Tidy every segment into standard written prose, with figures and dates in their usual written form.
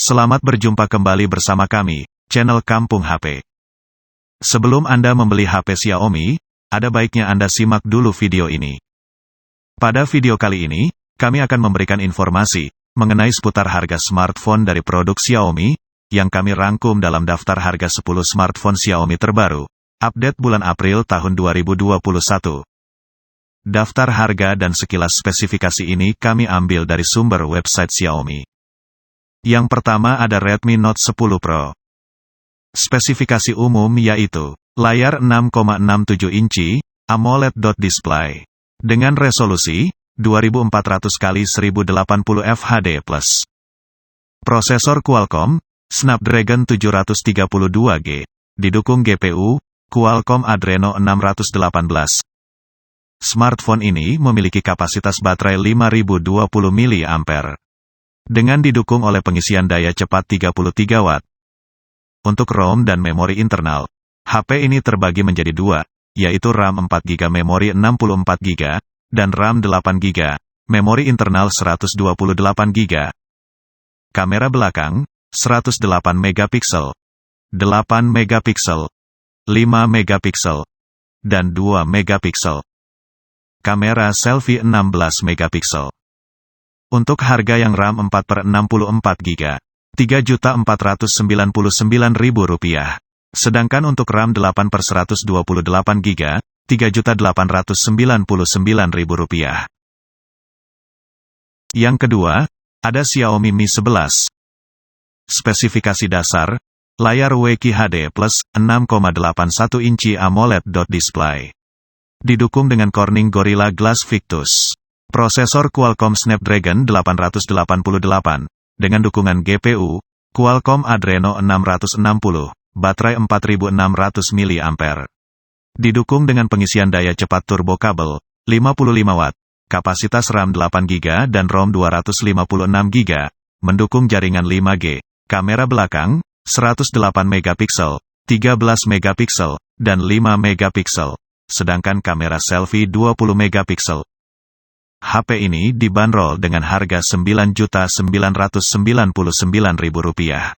Selamat berjumpa kembali bersama kami, channel Kampung HP. Sebelum Anda membeli HP Xiaomi, ada baiknya Anda simak dulu video ini. Pada video kali ini, kami akan memberikan informasi mengenai seputar harga smartphone dari produk Xiaomi, yang kami rangkum dalam daftar harga 10 smartphone Xiaomi terbaru, update bulan April tahun 2021. Daftar harga dan sekilas spesifikasi ini kami ambil dari sumber website Xiaomi. Yang pertama ada Redmi Note 10 Pro. Spesifikasi umum yaitu, layar 6,67 inci, AMOLED display. Dengan resolusi, 2400x1080 FHD+. Prosesor Qualcomm, Snapdragon 732G. Didukung GPU, Qualcomm Adreno 618. Smartphone ini memiliki kapasitas baterai 5020 mAh. Dengan didukung oleh pengisian daya cepat 33 Watt. Untuk ROM dan memori internal, HP ini terbagi menjadi dua, yaitu RAM 4GB memori 64GB, dan RAM 8GB, memori internal 128GB. Kamera belakang, 108 megapiksel, 8 megapiksel, 5 megapiksel, dan 2 megapiksel. Kamera selfie 16 megapiksel. Untuk harga yang RAM 4/64GB, Rp3.499.000. Sedangkan untuk RAM 8/128GB, Rp3.899.000. Yang kedua, ada Xiaomi Mi 11. Spesifikasi dasar, layar QHD+, 6,81 inci AMOLED display. Didukung dengan Corning Gorilla Glass Victus. Prosesor Qualcomm Snapdragon 888, dengan dukungan GPU, Qualcomm Adreno 660, baterai 4600 mAh. Didukung dengan pengisian daya cepat turbo kabel, 55 Watt, kapasitas RAM 8GB dan ROM 256GB, mendukung jaringan 5G, kamera belakang, 108 megapiksel, 13 megapiksel, dan 5 megapiksel, sedangkan kamera selfie 20 megapiksel. HP ini dibanderol dengan harga Rp9.999.000.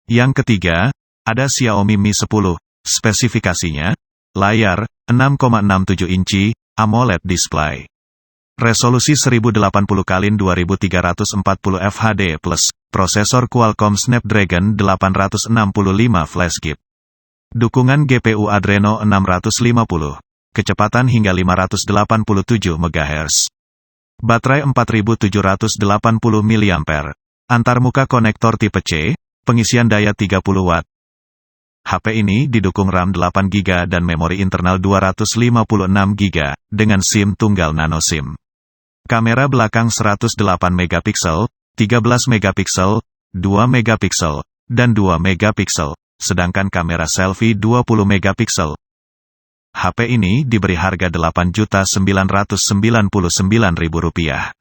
Yang ketiga, ada Xiaomi Mi 10, spesifikasinya, layar, 6,67 inci, AMOLED display. Resolusi 1080x2340 FHD+, prosesor Qualcomm Snapdragon 865 flash chip. Dukungan GPU Adreno 650. Kecepatan hingga 587 MHz. Baterai 4780 mAh. Antarmuka konektor tipe C, pengisian daya 30 Watt. HP ini didukung RAM 8GB dan memori internal 256GB, dengan SIM tunggal nano SIM. Kamera belakang 108 megapiksel, 13 megapiksel, 2 megapiksel, dan 2 megapiksel, sedangkan kamera selfie 20 megapiksel. HP ini diberi harga Rp8.999.000.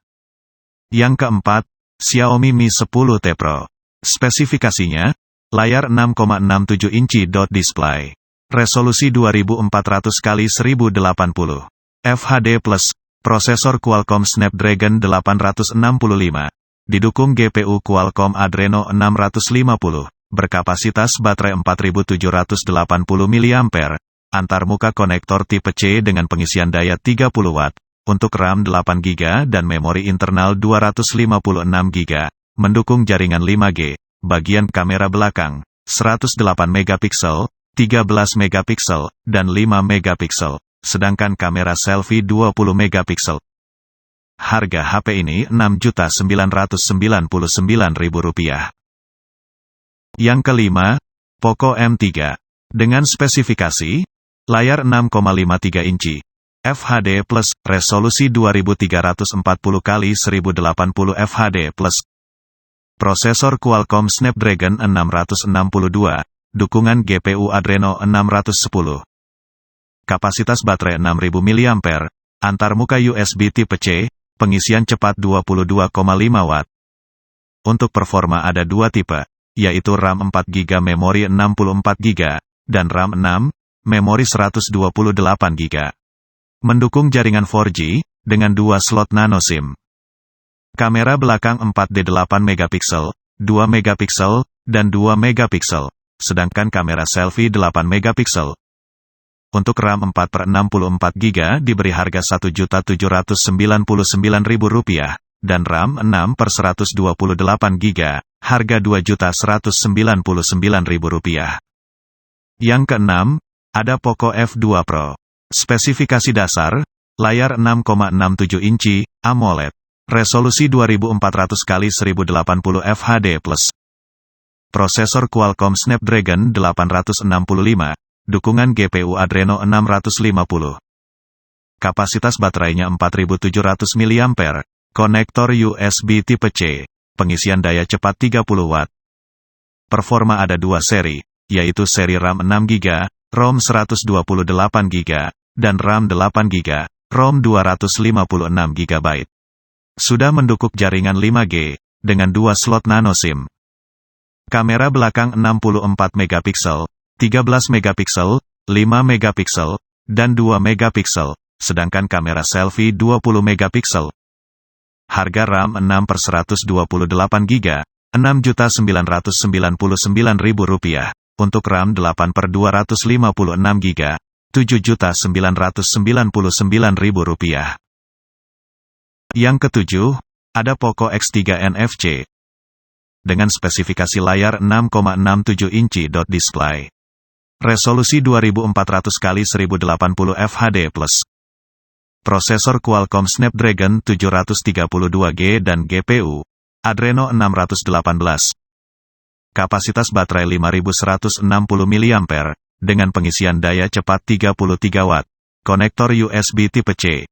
Yang keempat, Xiaomi Mi 10T Pro. Spesifikasinya, layar 6,67 inci display. Resolusi 2400x1080. FHD+, prosesor Qualcomm Snapdragon 865. Didukung GPU Qualcomm Adreno 650, berkapasitas baterai 4780 mAh. Antarmuka konektor tipe C dengan pengisian daya 30 Watt, untuk RAM 8GB dan memori internal 256GB, mendukung jaringan 5G, bagian kamera belakang, 108 megapiksel, 13 megapiksel, dan 5 megapiksel, sedangkan kamera selfie 20 megapiksel. Harga HP ini Rp6.999.000. Yang kelima, Poco M3. Dengan spesifikasi, layar 6,53 inci, FHD+, resolusi 2340x1080 FHD+. Prosesor Qualcomm Snapdragon 662, dukungan GPU Adreno 610. Kapasitas baterai 6000 mAh, antarmuka USB tipe C, pengisian cepat 22,5 Watt. Untuk performa ada dua tipe, yaitu RAM 4GB memori 64GB, dan RAM 6, memori 128GB. Mendukung jaringan 4G, dengan 2 slot nano SIM. Kamera belakang 4D 8 megapiksel, 2 megapiksel, dan 2 megapiksel, sedangkan kamera selfie 8 megapiksel. Untuk RAM 4/64 GB diberi harga Rp1.799.000, dan RAM 6/128 GB, harga Rp2.199.000. Yang keenam, ada Poco F2 Pro. Spesifikasi dasar, layar 6,67 inci, AMOLED. Resolusi 2400x1080 FHD+. Prosesor Qualcomm Snapdragon 865, dukungan GPU Adreno 650. Kapasitas baterainya 4700 mAh, konektor USB tipe C, pengisian daya cepat 30 Watt. Performa ada dua seri, yaitu seri RAM 6 GB, ROM 128 GB, dan RAM 8 GB, ROM 256 GB. Sudah mendukung jaringan 5G, dengan 2 slot nano SIM. Kamera belakang 64 megapiksel, 13 megapiksel, 5 megapiksel, dan 2 megapiksel, sedangkan kamera selfie 20 megapiksel. Harga RAM 6/128 GB, Rp6.999.000. Untuk RAM 8/256 GB, Rp7.999.000. Yang ketujuh, ada Poco X3 NFC. Dengan spesifikasi layar 6,67 inci dot display. Resolusi 2400x1080 FHD+. Prosesor Qualcomm Snapdragon 732G dan GPU Adreno 618. Kapasitas baterai 5160 mAh, dengan pengisian daya cepat 33 Watt. Konektor USB tipe C.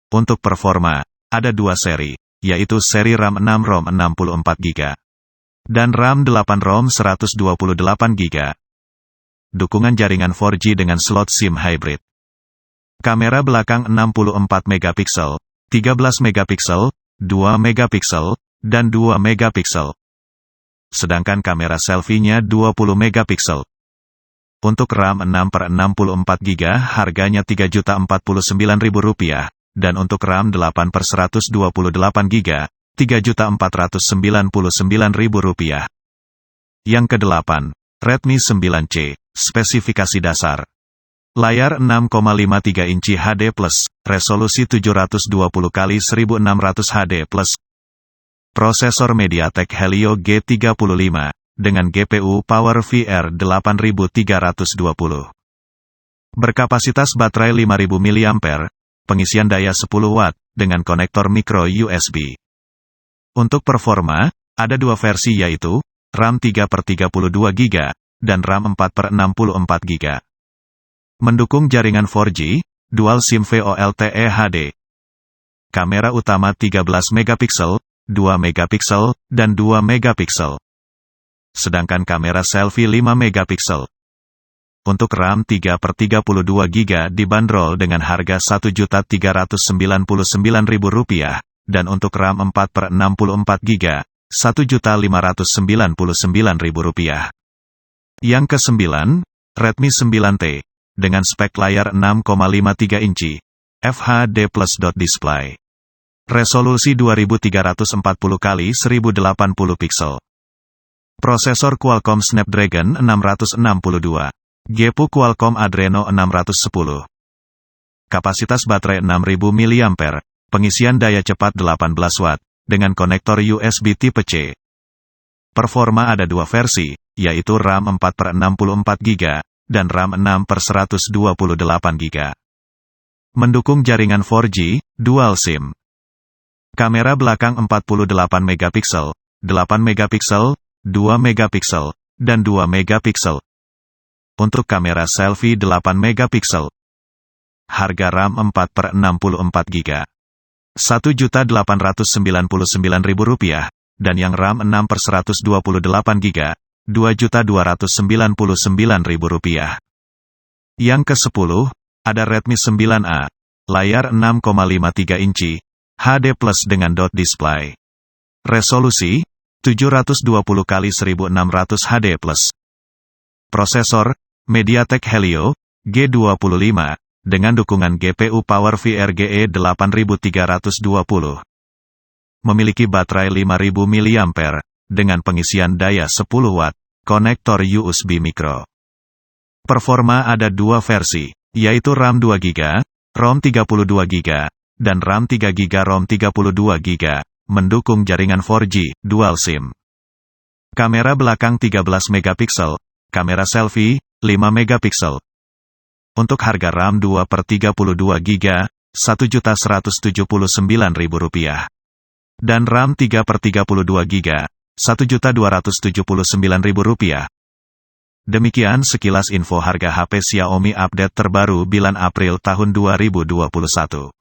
Untuk performa, ada dua seri, yaitu seri RAM 6 ROM 64 GB, dan RAM 8 ROM 128 GB. Dukungan jaringan 4G dengan slot SIM hybrid. Kamera belakang 64 megapiksel, 13 megapiksel, 2 megapiksel, dan 2 megapiksel. Sedangkan kamera selfie-nya 20 megapiksel. Untuk RAM 6/64 GB harganya Rp3.049.000, dan untuk RAM 8/128 GB, Rp3.499.000. Yang kedelapan, Redmi 9C, spesifikasi dasar. Layar 6,53 inci HD+, resolusi 720x1600 HD+. Prosesor MediaTek Helio G35, dengan GPU PowerVR 8320. Berkapasitas baterai 5000 mAh, pengisian daya 10 Watt, dengan konektor micro USB. Untuk performa, ada dua versi yaitu, RAM 3/32 GB, dan RAM 4/64 GB. Mendukung jaringan 4G, Dual SIM VoLTE HD. Kamera utama 13 megapiksel, 2 megapiksel, dan 2 megapiksel. Sedangkan kamera selfie 5 megapiksel. Untuk RAM 3/32 GB dibanderol dengan harga Rp1.399.000, dan untuk RAM 4/64 GB, Rp1.599.000. Yang kesembilan, Redmi 9T, dengan spek layar 6,53 inci, FHD+ display. Resolusi 2340x1080 piksel. Prosesor Qualcomm Snapdragon 662. GPU Qualcomm Adreno 610. Kapasitas baterai 6000 mAh, pengisian daya cepat 18 Watt, dengan konektor USB tipe C. Performa ada dua versi, yaitu RAM 4/64 GB, dan RAM 6/128 GB. Mendukung jaringan 4G, Dual SIM. Kamera belakang 48 megapiksel, 8 megapiksel, 2 megapiksel, dan 2 megapiksel. Untuk kamera selfie 8 megapiksel. Harga RAM 4/64 GB. Rp1.899.000, dan yang RAM 6/128 GB, Rp2.299.000. Yang ke-10, ada Redmi 9A, layar 6,53 inci, HD+ dengan dot display. Resolusi 720x1600 HD+. Prosesor MediaTek Helio G25 dengan dukungan GPU PowerVR GE 8320. Memiliki baterai 5000 mAh, dengan pengisian daya 10 watt, konektor USB micro. Performa ada dua versi, yaitu RAM 2GB, ROM 32GB, dan RAM 3GB ROM 32GB, mendukung jaringan 4G, dual SIM. Kamera belakang 13 megapiksel, kamera selfie, 5 megapiksel. Untuk harga RAM 2/32GB, Rp1.179.000. Dan RAM 3/32GB, Rp1.279.000. Demikian sekilas info harga HP Xiaomi update terbaru bulan April tahun 2021.